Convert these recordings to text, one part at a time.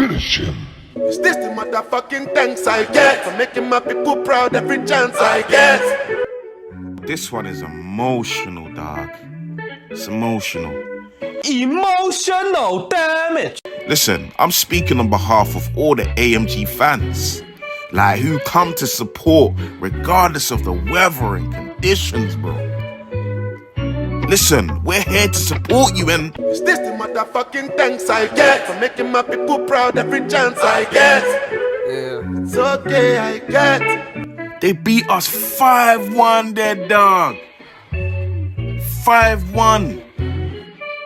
Finish him. Is this the motherfucking thanks I get for making my people proud every chance I get? This one is emotional, dog. It's emotional. Emotional damage. Listen, I'm speaking on behalf of all the AMG fans, like who come to support regardless of the weather and conditions, bro. Listen, we're here to support you and... Is this the motherfucking thanks I get for making my people proud every chance I get? Yeah. It's okay, I get. They beat us 5-1 there, dog. 5-1.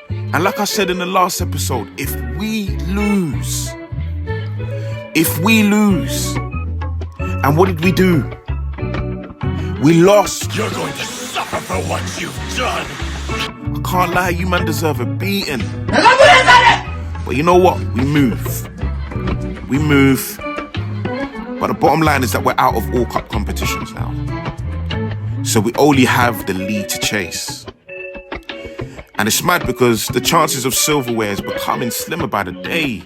And like I said in the last episode, if we lose, and what did we do? We lost. You're going to suffer for what you've done. I can't lie, you man deserve a beating. But you know what? We move. But the bottom line is that we're out of all cup competitions now. So we only have the lead to chase. And it's mad because the chances of silverware is becoming slimmer by the day.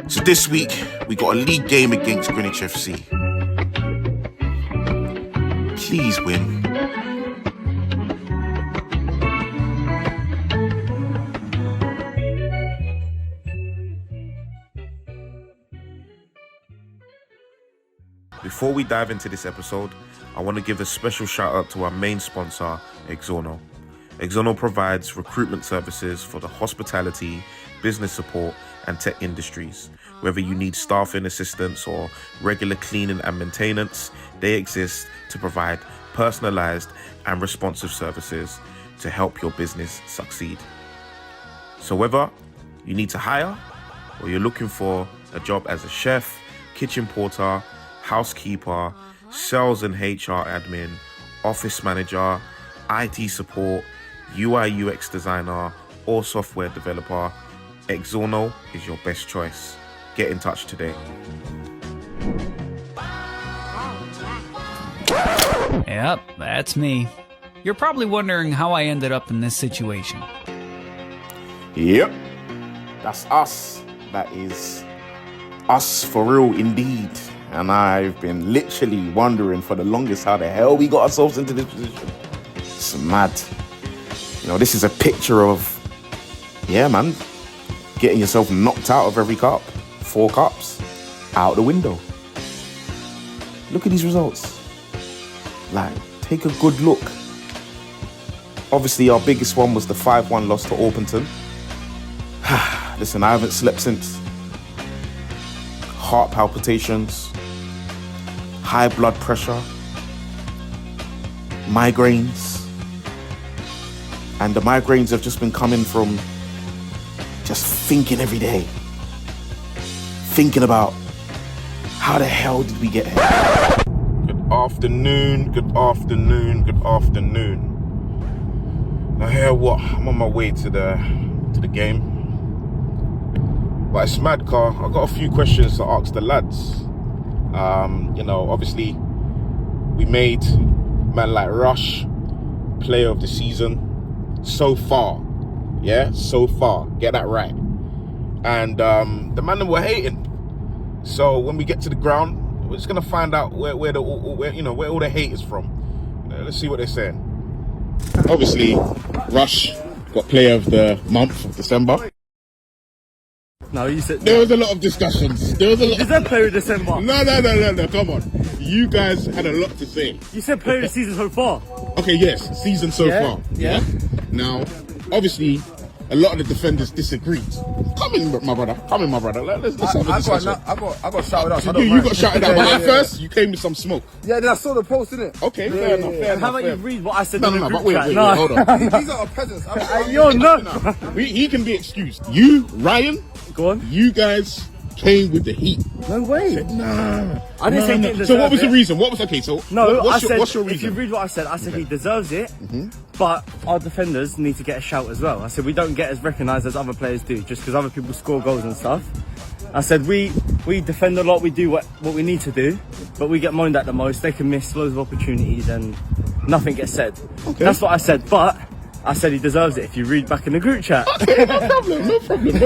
So this week, we got a league game against Greenwich FC. Please win. Before we dive into this episode, I want to give a special shout out to our main sponsor, Exorno. Exorno provides recruitment services for the hospitality, business support, and tech industries. Whether you need staffing assistance or regular cleaning and maintenance, they exist to provide personalized and responsive services to help your business succeed. So whether you need to hire or you're looking for a job as a chef, kitchen porter, housekeeper, sales and HR admin, office manager, IT support, UI UX designer, or software developer, Exorno is your best choice. Get in touch today. Yep, that's me. You're probably wondering how I ended up in this situation. Yep, that's us. That is us for real indeed. And I've been literally wondering for the longest how the hell we got ourselves into this position. It's mad. You know, this is a picture of, yeah, man, getting yourself knocked out of every cup. 4 cups out the window. Look at these results. Like, take a good look. Obviously, our biggest one was the 5-1 loss to Orpington. Listen, I haven't slept since. Heart palpitations, high blood pressure, migraines. And the migraines have just been coming from just thinking every day. Thinking about how the hell did we get here? Good afternoon. Now hear what? I'm on my way to the game. But it's mad, car. I've got a few questions to ask the lads. You know, obviously we made man like Rush player of the season so far. Yeah, so far. Get that right. And the man that were hating. So when we get to the ground, we're just gonna find out where all the hate is from. Let's see what they're saying. Obviously, Rush got player of the month of December. No, you said There was a lot of discussions. There was a lot. You said player of December. No. Come on. You guys had a lot to say. You said player of the season so far. Okay, yes, season so far. Yeah. Now, obviously, a lot of the defenders disagreed. Come in, my brother. Let's have a discussion. I got shouted out. So you got shouted out, but at first you came with some smoke. Yeah, then I saw the post, innit? Okay, fair enough. How about you read what I said? No, in the but group wait, chat? hold on. These are our peasants. You're not. He can be excused. You, Ryan, Go on. you guys came with the heat. No way. Nah. I didn't say he didn't So what was deserve the reason? What's your reason? If you read what I said he deserves it, but our defenders need to get a shout as well. I said we don't get as recognised as other players do, just because other people score goals and stuff. I said we defend a lot, we do what we need to do, but we get moaned at the most. They can miss loads of opportunities and nothing gets said. Okay. That's what I said, but I said he deserves it if you read back in the group chat. No problem.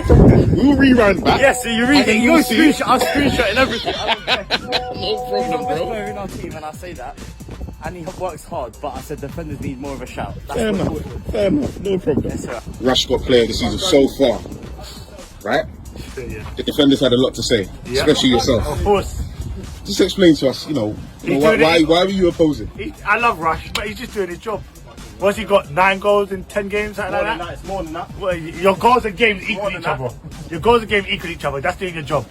We'll rerun back. Yeah, so you read And it, then you you'll go see. I'm screenshotting everything. No problem, Best bro. player in our team, and I say that. And he works hard, but I said defenders need more of a shout. That's Fair what enough. Fair enough. No problem. Yes, sir. Rush got player of the season so far, right? Yeah. The defenders had a lot to say, especially yourself. Of course. Just explain to us, why were you opposing? I love Rush, but he's just doing his job. What's he got? 9 goals in 10 games, something More like than that? that, it's more than that. Well, your goals and games equal More than each that. other. Your goals and games equal each other. That's doing your job.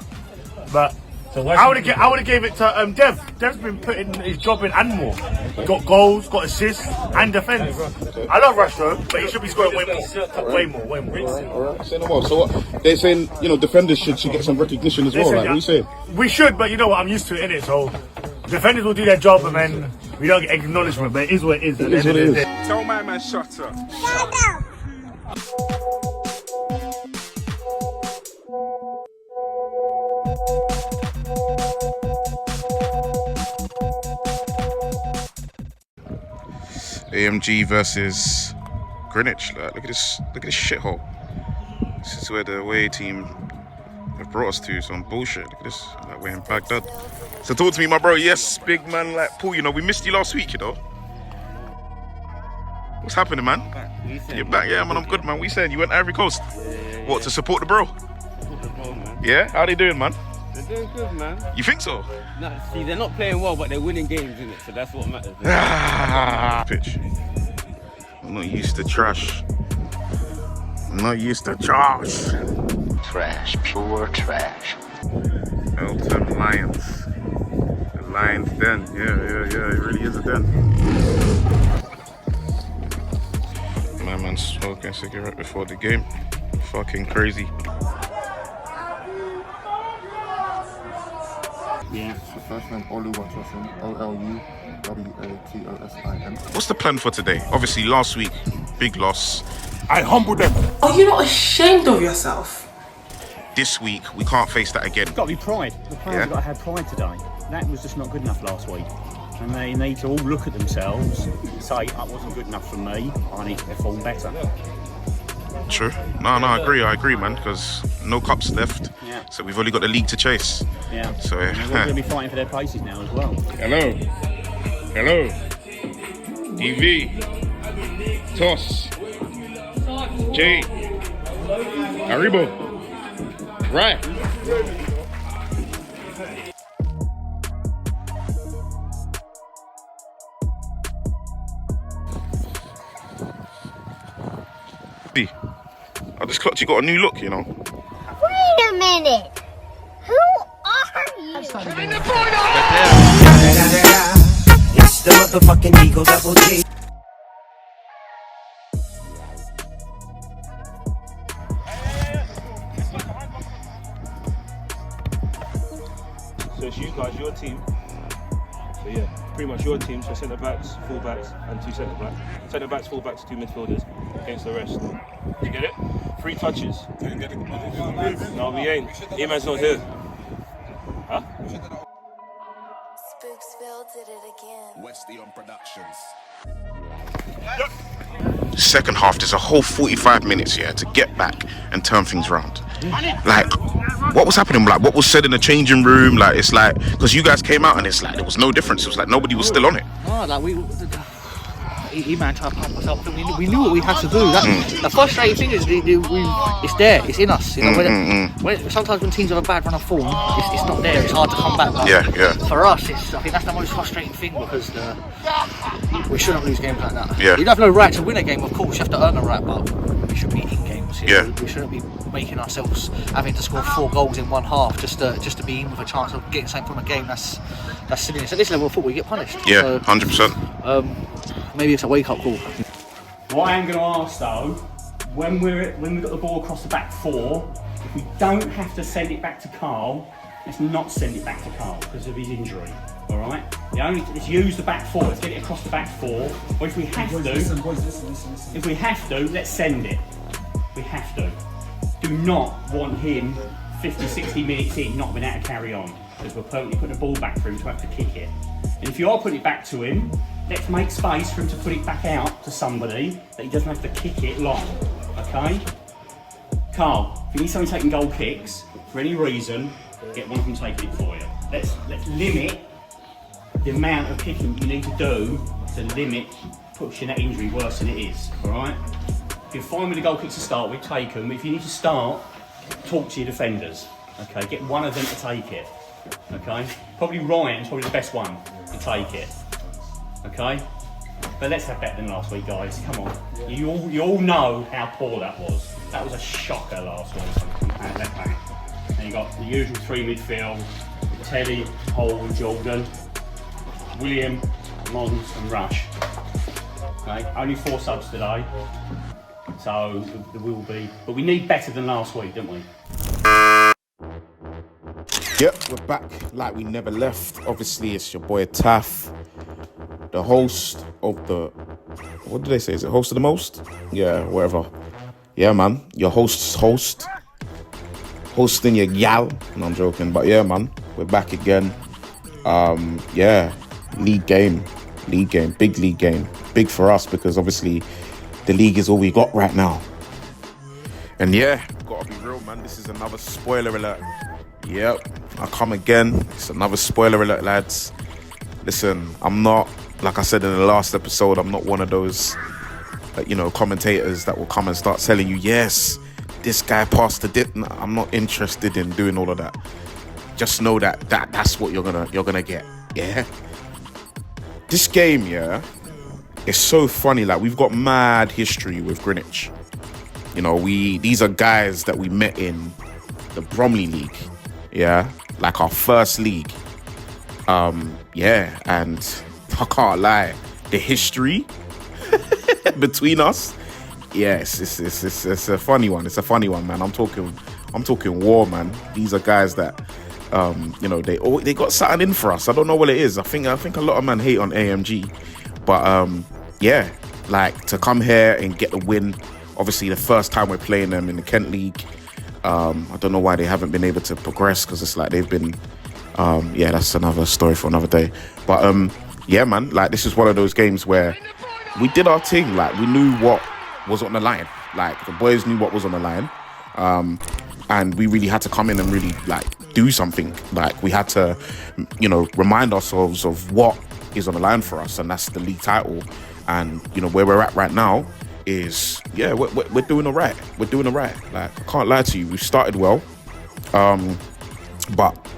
But I would have gave it to Dev. Dev's been putting his job in and more. Got goals, got assists, and defence. I love Rush though, but he should be scoring way more. Way more. Alright, say no more. So what, they're saying, defenders should get some recognition as well. Like, what are you saying? We should, but you know what? I'm used to it, innit? So defenders will do their job and then we don't get acknowledgement, but it is what it is. It is what it is. Tell my man shut up. AMG versus Greenwich. Look at this shithole. This is where the away team have brought us to. Some bullshit. Look at this. Like we're in Baghdad. So talk to me, my bro. Yes, big man like Paul. We missed you last week, What's happening, man? You're back, yeah, man. I'm good, man. We said you went Ivory Coast. What, to support the bro? Yeah? How they doing, man? They're doing good, man. You think so? No, see, they're not playing well, but they're winning games, innit? So that's what matters. Pitch. I'm not used to trash. I'm not used to trash. Trash, pure trash. Elton Lions. The Lions den. Yeah. It really is a den. My man's smoking a cigarette before the game. Fucking crazy. Yeah. The first name Oluwatosin. Oluwatosin. What's the plan for today? Obviously, last week, big loss. I humbled them. Are you not ashamed of yourself? This week, we can't face that again. It's got to be pride. The players have got to have pride today. That was just not good enough last week. And they need to all look at themselves and say, that wasn't good enough for me, I need to perform better. True. No, I agree, man, because no cups left. Yeah. So we've only got the league to chase. Yeah. So and they're all going to be fighting for their places now as well. Hello. DV. Toss. J. Arribo. Right. I just clocked you got a new look, Wait a minute. Who are you? It's the motherfucking Eagle Double G. So it's you guys, your team. So yeah, pretty much your team. So centre backs, full backs, and 2 centre backs. Centre backs, full backs, 2 midfielders against the rest. Did you get it? 3 touches. No, we ain't. E-man's not here. Huh? Spooksville did it again. Westy on Productions. Second half, there's a whole 45 minutes here to get back and turn things around. Like, what was happening? Like, what was said in the changing room? Like, it's like, because you guys came out and it's like, there was no difference. It was like nobody was still on it. Oh, like E-man tried to pump us up. We knew what we had to do. The frustrating thing is, it's there, it's in us. Sometimes when teams have a bad run of form, it's not there. It's hard to come back. Yeah. For us, I think that's the most frustrating thing because we shouldn't lose games like that. Yeah. You don't have no right to win a game, of course. You have to earn a right, but we should be in games. Yeah. We shouldn't be making ourselves having to score 4 goals in one half just to be in with a chance of getting something from a game. That's silliness. At this level of football, you get punished. Yeah, so, 100%. Maybe it's a wake-up call. What I am going to ask though, when we've got the ball across the back 4, if we don't have to send it back to Carl, let's not send it back to Carl because of his injury. All right. Let's use the back 4. Let's get it across the back 4. Or if we have if we have to, let's send it. We have to. Do not want him 50, 60 minutes in not being able to carry on because we're permanently putting the ball back for him to have to kick it. And if you are putting it back to him, let's make space for him to put it back out to somebody that he doesn't have to kick it long, okay? Carl, if you need somebody taking goal kicks, for any reason, get one of them taking it for you. Let's limit the amount of kicking you need to do to limit pushing that injury worse than it is, alright? If you're fine with the goal kicks to start with, take them. If you need to start, talk to your defenders, okay? Get one of them to take it, okay? Probably Ryan's probably the best one to take it, okay? But let's have better than last week, guys. Come on. You all know how poor that was. That was a shocker last week. And you got the usual three midfield: Teddy, Hole, and Jordan, William, Mons, and Rush. Okay, only 4 subs today, so there will be. But we need better than last week, don't we? Yep, we're back like we never left. Obviously, it's your boy Taff, the host of the, what did they say? Is it host of the most? Yeah, whatever. Yeah, man, your host's host. Hosting your gal. No, I'm joking. But yeah, man, we're back again. Yeah, league game. Big league game. Big for us because obviously the league is all we got right now. And yeah, gotta be real, man. This is another spoiler alert. Yep, I come again. It's another spoiler alert, lads. Listen, I'm not, like I said in the last episode, I'm not one of those, commentators that will come and start telling you, yes, this guy passed the dip. No, I'm not interested in doing all of that. Just know that's what you're gonna get. Yeah. This game, yeah, it's so funny. Like, we've got mad history with Greenwich. These are guys that we met in the Bromley League. Yeah, like our first league. Yeah, and I can't lie, the history between us, yes, it's a funny one. It's a funny one, man. I'm talking war, man. These are guys that they got something in for us. I don't know what it is. I think a lot of men hate on AMG, but yeah, like to come here and get the win. Obviously, the first time we're playing them in the Kent League. I don't know why they haven't been able to progress, because it's like they've been, yeah, that's another story for another day. But yeah, man, like this is one of those games where we did our thing. Like, we knew what was on the line. Like, the boys knew what was on the line. And we really had to come in and really like do something. Like, we had to, remind ourselves of what is on the line for us, and that's the league title. And where we're at right now is, yeah, we're doing all right. We're doing all right. Like, I can't lie to you, we've started well. But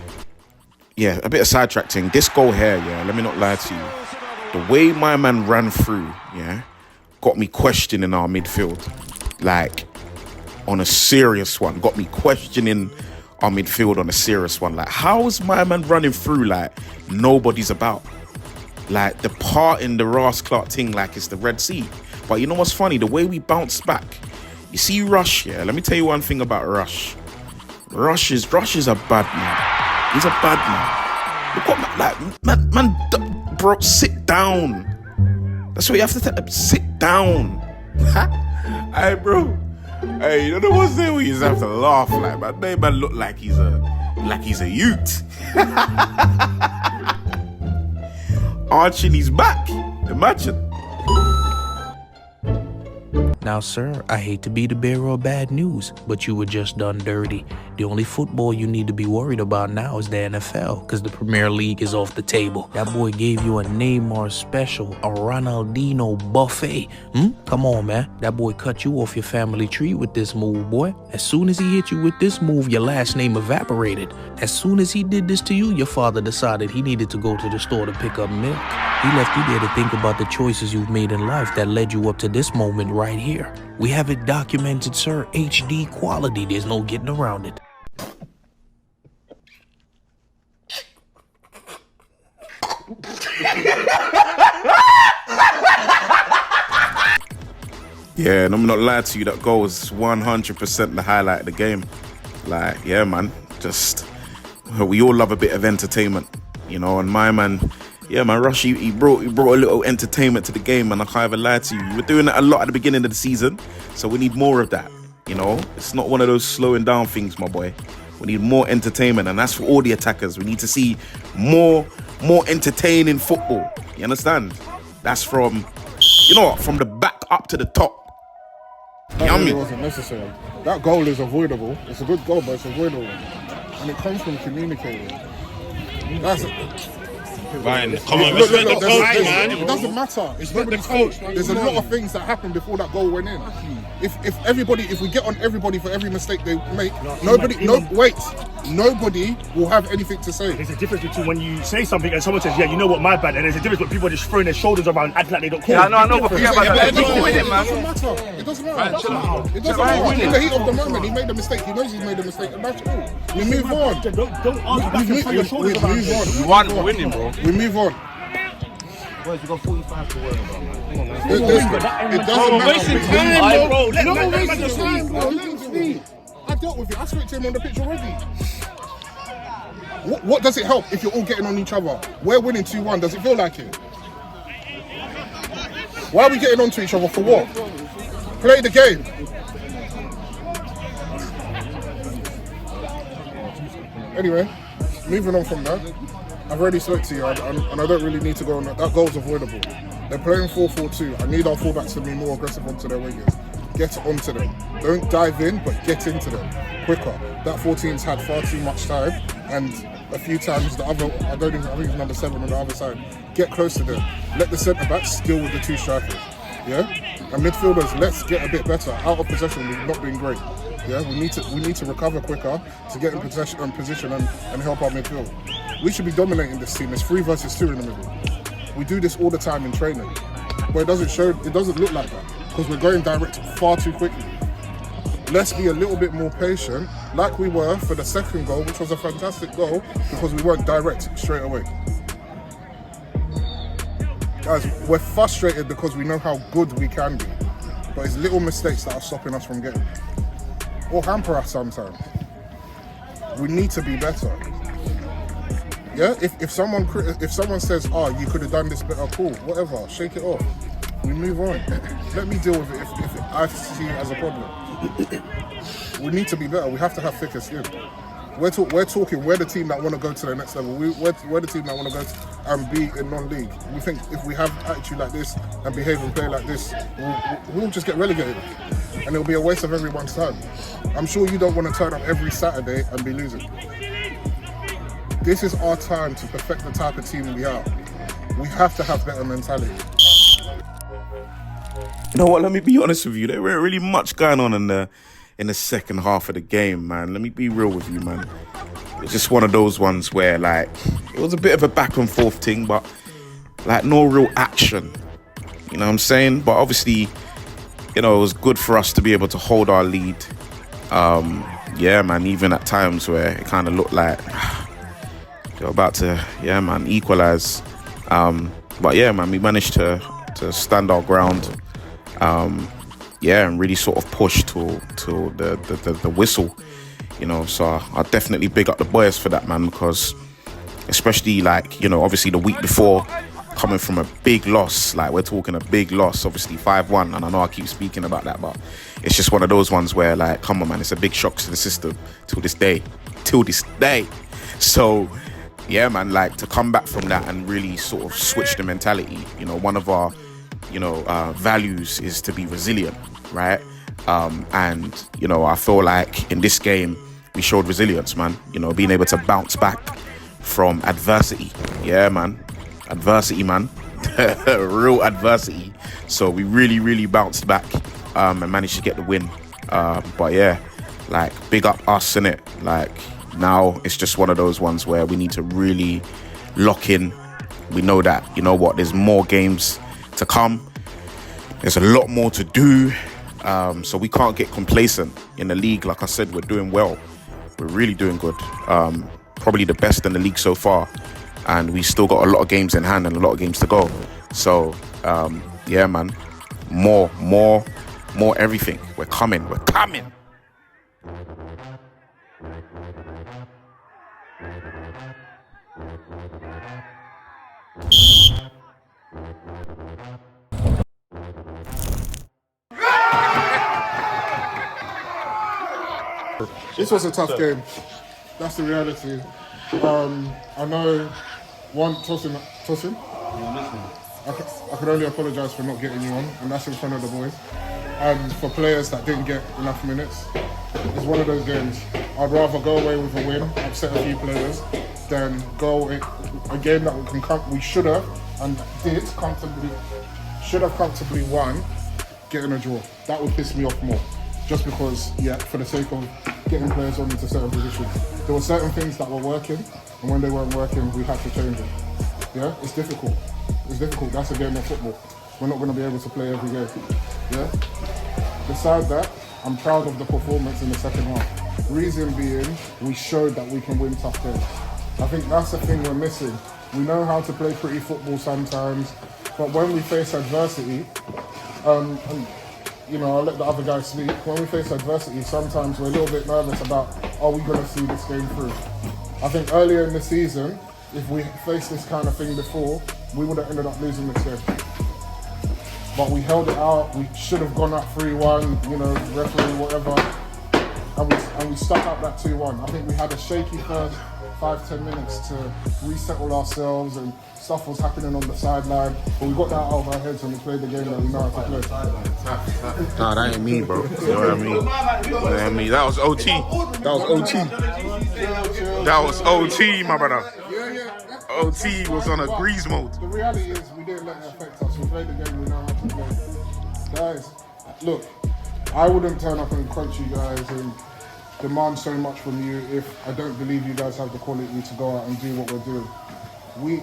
yeah, a bit of sidetracking. This goal here, yeah, let me not lie to you. The way my man ran through, yeah, got me questioning our midfield. Like, on a serious one. Got me questioning our midfield on a serious one. Like, how is my man running through like nobody's about? Like, the part in the Ross Clark thing, like it's the Red Sea. But you know what's funny? The way we bounce back. You see Rush, yeah? Let me tell you one thing about Rush. Rush is a bad man. He's a bad man. Look what, man, bro, sit down. That's what you have to tell him. Sit down. Hey, bro. Hey, you know the ones there where you just have to laugh, like, man look like he's a youth. Archie's back. Imagine. Now, sir, I hate to be the bearer of bad news, but you were just done dirty. The only football you need to be worried about now is the NFL, because the Premier League is off the table. That boy gave you a Neymar special, a Ronaldinho buffet. Come on, man. That boy cut you off your family tree with this move, boy. As soon as he hit you with this move, your last name evaporated. As soon as he did this to you, your father decided he needed to go to the store to pick up milk. He left you there to think about the choices you've made in life that led you up to this moment right here. We have it documented, sir. HD quality. There's no getting around it. Yeah, and I'm not lying to you, that goal was 100% the highlight of the game. Like, yeah, man, just, we all love a bit of entertainment, and my man, yeah, man, Rush, he brought a little entertainment to the game, and I can't even lie to you. We were doing that a lot at the beginning of the season, so we need more of that, It's not one of those slowing down things, my boy. We need more entertainment, and that's for all the attackers. We need to see more entertaining football. You understand? That's from, you know what, from the back up to the top. That really wasn't necessary. That goal is avoidable. It's a good goal, but it's avoidable. And it comes from communicating. That's Ryan, come on, look, respect the coach, man. it doesn't matter. It's nobody's coach. There's a lot of things that happen before that goal went in. If we get on everybody for every mistake they make, nobody will have anything to say. There's a difference between when you say something and someone says, yeah, you know what, my bad, and there's a difference when people are just throwing their shoulders around, acting like they don't care. Yeah, I know, but forget about that. It doesn't matter. It doesn't matter. In the heat of the moment, he made a mistake. He knows he's made a mistake, and that's all. We move on. Don't argue back and throw your shoulders around. We won, we're winning, bro. We move on. Boys, you got 45 to worry about, man. Come on, man. It doesn't matter. Wasting time, bro. No, wasting time, bro. Let him speak. I dealt with it. I spoke to him on the pitch already. What does it help if you're all getting on each other? We're winning 2-1. Does it feel like it? Why are we getting onto each other for what? Play the game. Anyway, moving on from that. I've already spoke to you, and I don't really need to go on that. That goal's avoidable. They're playing 4-4-2. I need our fullbacks to be more aggressive onto their wingers. Get onto them. Don't dive in, but get into them quicker. That 14's had far too much time, and a few times the other, I think it's number 7 on the other side. Get close to them. Let the centre backs deal with the 2 strikers. Yeah, and midfielders, let's get a bit better. Out of possession, we've not been great. Yeah, we need to recover quicker to get in position and help our midfield. We should be dominating this team. It's 3 versus 2 in the middle. We do this all the time in training, but it doesn't look like that because we're going direct far too quickly. Let's be a little bit more patient, like we were for the second goal, which was a fantastic goal because we weren't direct straight away. Guys, we're frustrated because we know how good we can be, but it's little mistakes that are stopping us from getting, or hamper us sometimes. We need to be better. Yeah, if someone says, "Oh, you could have done this better," cool, whatever, shake it off. We move on. Let me deal with it if I see it as a problem. We need to be better. We have to have thicker skin. We're talking. We're the team that want to go to the next level. We're the team that want to go and be in non-league. We think if we have attitude like this and behave and play like this, we'll just get relegated, and it'll be a waste of everyone's time. I'm sure you don't want to turn up every Saturday and be losing. This is our time to perfect the type of team we are. We have to have better mentality. You know what? Let me be honest with you. There weren't really much going on in the second half of the game, man. Let me be real with you, man. It's just one of those ones where, like, it was a bit of a back and forth thing, but like no real action. You know what I'm saying? But obviously, you know, it was good for us to be able to hold our lead. Yeah, man. Even at times where it kind of looked like they're about to, equalize. But yeah, man, we managed to stand our ground. And really sort of push to the whistle, you know. So I definitely big up the boys for that, man, because especially like, you know, obviously the week before, coming from a big loss, like we're talking a big loss, obviously 5-1, and I know I keep speaking about that, but it's just one of those ones where, like, come on, man, it's a big shock to the system till this day. So yeah, man, like to come back from that and really sort of switch the mentality. You know, one of our values is to be resilient, right? And, you know, I feel like in this game, we showed resilience, man. You know, being able to bounce back from adversity. Yeah, man. Adversity, man. Real adversity. So we really, really bounced back and managed to get the win. But yeah, like, big up us, innit? Like, now it's just one of those ones where we need to really lock in. We know that, you know what, there's more games to come. There's a lot more to do. So we can't get complacent in the league. Like I said, we're doing well. We're really doing good. Probably the best in the league so far. And we still got a lot of games in hand and a lot of games to go. So, yeah, man. More everything. We're coming. This was a tough game. That's the reality. I know one tossing. I can only apologise for not getting you on, and that's in front of the boys. And for players that didn't get enough minutes, it's one of those games. I'd rather go away with a win, upset a few players, than go a game that we should have and did comfortably, won, getting a draw. That would piss me off more. Just because, for the sake of getting players on into certain positions. There were certain things that were working, and when they weren't working, we had to change it. Yeah, it's difficult. That's a game of football. We're not going to be able to play every game. Yeah. Besides that, I'm proud of the performance in the second half. Reason being, we showed that we can win tough games. I think that's the thing we're missing. We know how to play pretty football sometimes, but when we face adversity, and I'll let the other guys speak. When we face adversity, sometimes we're a little bit nervous about, are we going to see this game through? I think earlier in the season, if we faced this kind of thing before, we would have ended up losing this game. But we held it out. We should have gone up 3-1, referee, whatever. And we stuck up that 2-1. I think we had a shaky first 5-10 minutes to resettle ourselves, and stuff was happening on the sideline. But we got that out of our heads and we played the game that we know how to play. Nah, that ain't me, bro. You know what I mean? That ain't me. That was OT. That was OT, my brother. OT was on a grease mode. The reality is we didn't let it affect us. We played the game we know how to play. Guys, look, I wouldn't turn up and crunch you guys and demand so much from you if I don't believe you guys have the quality to go out and do what we're doing. We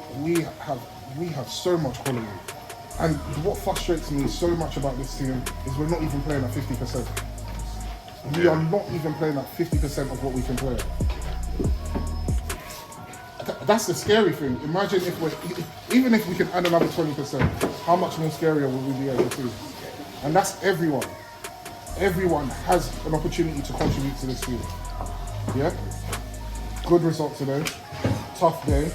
have so much quality. And what frustrates me so much about this team is we're not even playing at 50%. We are not even playing at 50% of what we can play at. That's the scary thing. Imagine even if we can add another 20%, how much more scarier will we be able to? And that's everyone. Everyone has an opportunity to contribute to this team. Yeah? Good result today. Tough game.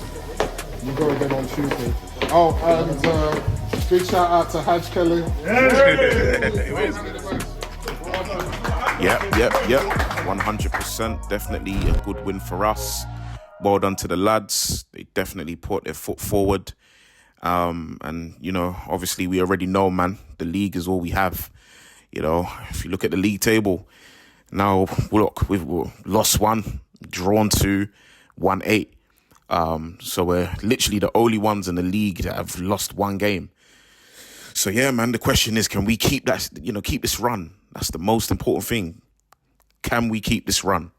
We go again on Tuesday. Oh, and big shout out to Haj Kelly. Yep. 100%. Definitely a good win for us. Well done to the lads. They definitely put their foot forward. And, obviously we already know, man, the league is all we have. If you look at the league table, now, look, we've lost 1, drawn 2, won 8. So we're literally the only ones in the league that have lost 1 game. So, yeah, man, the question is, can we keep that, keep this run? That's the most important thing. Can we keep this run?